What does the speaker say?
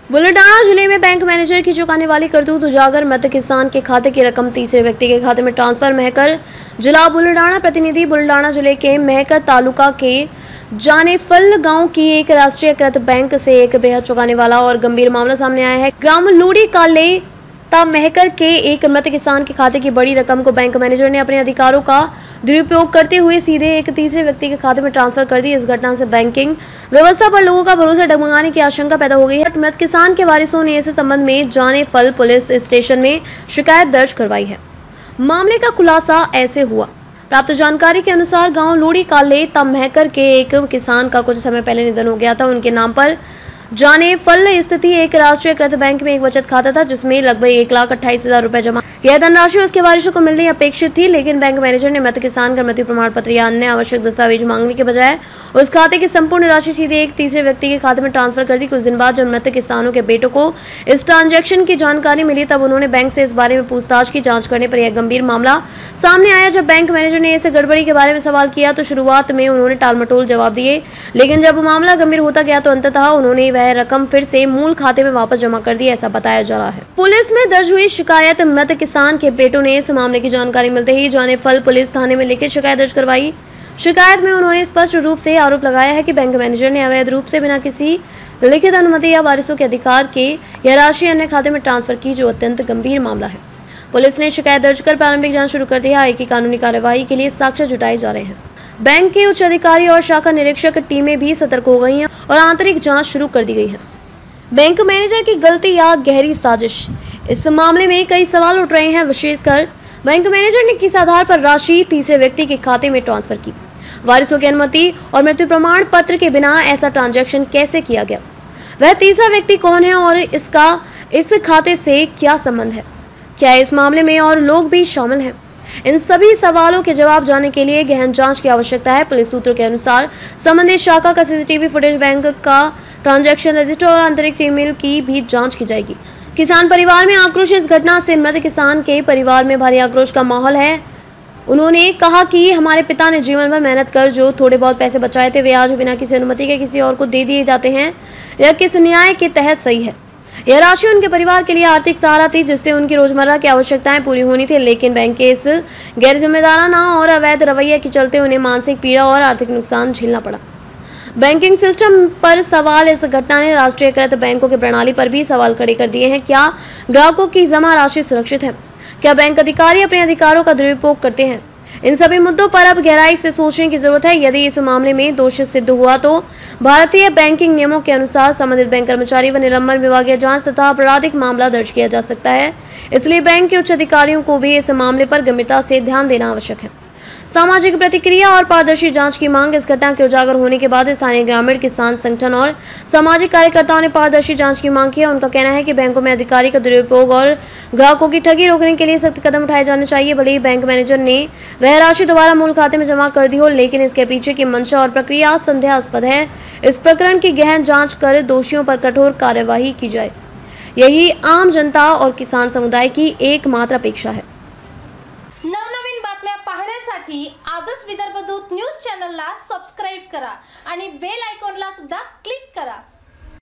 बुलडाणा जिले में bank manager की चौंकाने वाली करतूत उजागर। मृत किसान के खाते की रकम तीसरे व्यक्ति के खाते में ट्रांसफर। महकर जिला बुलडाणा प्रतिनिधि। बुलडाणा जिले के महकर तालुका के जानेफल गांव की एक राष्ट्रीयकृत बैंक से एक बेहद चौंकाने वाला और गंभीर मामला सामने आया है। ग्राम लूड़ी काले महकर के एक मृत किसान के खाते की बड़ी रकम को बैंक मैनेजर ने अपने अधिकारों का दुरुपयोग करते हुए सीधे एक तीसरे व्यक्ति के खाते में ट्रांसफर कर दी। इस घटना से बैंकिंग व्यवस्था पर लोगों का भरोसा डगमगाने की आशंका पैदा हो गई है। मृत किसान के वारिसों ने इस संबंध में जानेफल पुलिस स्टेशन में शिकायत दर्ज करवाई है। मामले का खुलासा ऐसे हुआ। प्राप्त जानकारी के अनुसार गांव लूड़ी काले महकर के एक किसान का कुछ समय पहले निधन हो गया था। उनके नाम पर जानेफल स्थित एक राष्ट्रीयकृत बैंक में एक बचत खाता था जिसमें लगभग 1,28,000 रुपए जमा। यह धनराशि उसके वारिसों को मिलनी अपेक्षित थी, लेकिन बैंक मैनेजर ने मृत किसान का मृत्यु प्रमाण पत्र या अन्य आवश्यक दस्तावेज मांगने के बजाय उस खाते की संपूर्ण राशि सीधे एक तीसरे व्यक्ति के खाते में ट्रांसफर कर दी। कुछ दिन बाद जब मृत किसानों के बेटों को इस ट्रांजेक्शन की जानकारी मिली, तब उन्होंने बैंक से इस बारे में पूछताछ की। जांच करने पर यह गंभीर मामला सामने आया। जब बैंक मैनेजर ने इस गड़बड़ी के बारे में सवाल किया तो शुरुआत में उन्होंने टालमटोल जवाब दिए, लेकिन जब मामला गंभीर होता गया तो अंततः उन्होंने वह रकम फिर से मूल खाते में वापस जमा कर दी, ऐसा बताया जा रहा है। पुलिस में दर्ज हुई शिकायत। मृत किसान के बेटों ने इस मामले की जानकारी मिलते ही जानेफल पुलिस थाने में लिखित शिकायत दर्ज करवाई। शिकायत में उन्होंने स्पष्ट रूप से आरोप लगाया है कि बैंक मैनेजर ने अवैध रूप से बिना किसी लिखित अनुमति या वारिसों के अधिकार के यह राशि अन्य खाते में ट्रांसफर की, जो अत्यंत गंभीर मामला है। पुलिस ने शिकायत दर्ज कर प्रारंभिक जांच शुरू कर दी है। आगे की कानूनी कार्यवाही के लिए साक्ष्य जुटाए जा रहे हैं। बैंक के उच्च अधिकारी और शाखा निरीक्षक टीमें भी सतर्क हो गई हैं और आंतरिक जांच शुरू कर दी गई है। बैंक मैनेजर की गलती या गहरी साजिश, इस मामले में कई सवाल उठ रहे हैं। विशेषकर बैंक मैनेजर ने किस आधार पर राशि तीसरे व्यक्ति के खाते में ट्रांसफर की, वारिसों की अनुमति और मृत्यु प्रमाण पत्र के बिना ऐसा ट्रांजैक्शन कैसे किया गया, वह तीसरा व्यक्ति कौन है और इसका इस खाते से क्या संबंध है, क्या इस मामले में और लोग भी शामिल हैं। इन सभी सवालों के जवाब जानने के लिए गहन जांच की आवश्यकता है। पुलिस सूत्रों के अनुसार संबंधित शाखा का सीसीटीवी फुटेज, बैंक का ट्रांजैक्शन रजिस्टर और अंतरिक्ष ईमेल की भी जांच की जाएगी। किसान परिवार में आक्रोश। इस घटना से मृत किसान के परिवार में भारी आक्रोश का माहौल है। उन्होंने कहा कि हमारे पिता ने जीवन भर मेहनत कर जो थोड़े बहुत पैसे बचाए थे, वे आज बिना किसी अनुमति के किसी और को दे दिए जाते हैं। यह किस न्याय के तहत सही है? यह राशि उनके परिवार के लिए आर्थिक सहारा थी, जिससे उनकी रोजमर्रा की आवश्यकताएं पूरी होनी थी, लेकिन बैंक के इस गैर जिम्मेदाराना और अवैध रवैये के चलते उन्हें मानसिक पीड़ा और आर्थिक नुकसान झेलना पड़ा। बैंकिंग सिस्टम पर सवाल। इस घटना ने राष्ट्रीयकृत बैंकों की प्रणाली पर भी सवाल खड़े कर दिए हैं। क्या ग्राहकों की जमा राशि सुरक्षित है? क्या बैंक अधिकारी अपने अधिकारों का दुरुपयोग करते हैं? इन सभी मुद्दों पर अब गहराई से सोचने की जरूरत है। यदि इस मामले में दोषी सिद्ध हुआ तो भारतीय बैंकिंग नियमों के अनुसार संबंधित बैंक कर्मचारी व निलंबन विभागीय जांच तथा आपराधिक मामला दर्ज किया जा सकता है। इसलिए बैंक के उच्च अधिकारियों को भी इस मामले पर गंभीरता से ध्यान देना आवश्यक है। सामाजिक प्रतिक्रिया और पारदर्शी जांच की मांग। इस घटना के उजागर होने के बाद स्थानीय ग्रामीण, किसान संगठन और सामाजिक कार्यकर्ताओं ने पारदर्शी जांच की मांग की है। उनका कहना है कि बैंकों में अधिकारी का दुरुपयोग और ग्राहकों की ठगी रोकने के लिए सख्त कदम उठाए जाने चाहिए। भले ही बैंक मैनेजर ने वह राशि दोबारा मूल खाते में जमा कर दी हो, लेकिन इसके पीछे की मंशा और प्रक्रिया संदेहास्पद है। इस प्रकरण की गहन जांच कर दोषियों पर कठोर कार्यवाही की जाए, यही आम जनता और किसान समुदाय की एकमात्र अपेक्षा है। नवनवीन बातम्या पाहण्यासाठी आजच विदर्भ दूत न्यूज चॅनलला सबस्क्राइब करा आणि बेल आयकॉनला सुद्धा क्लिक करा।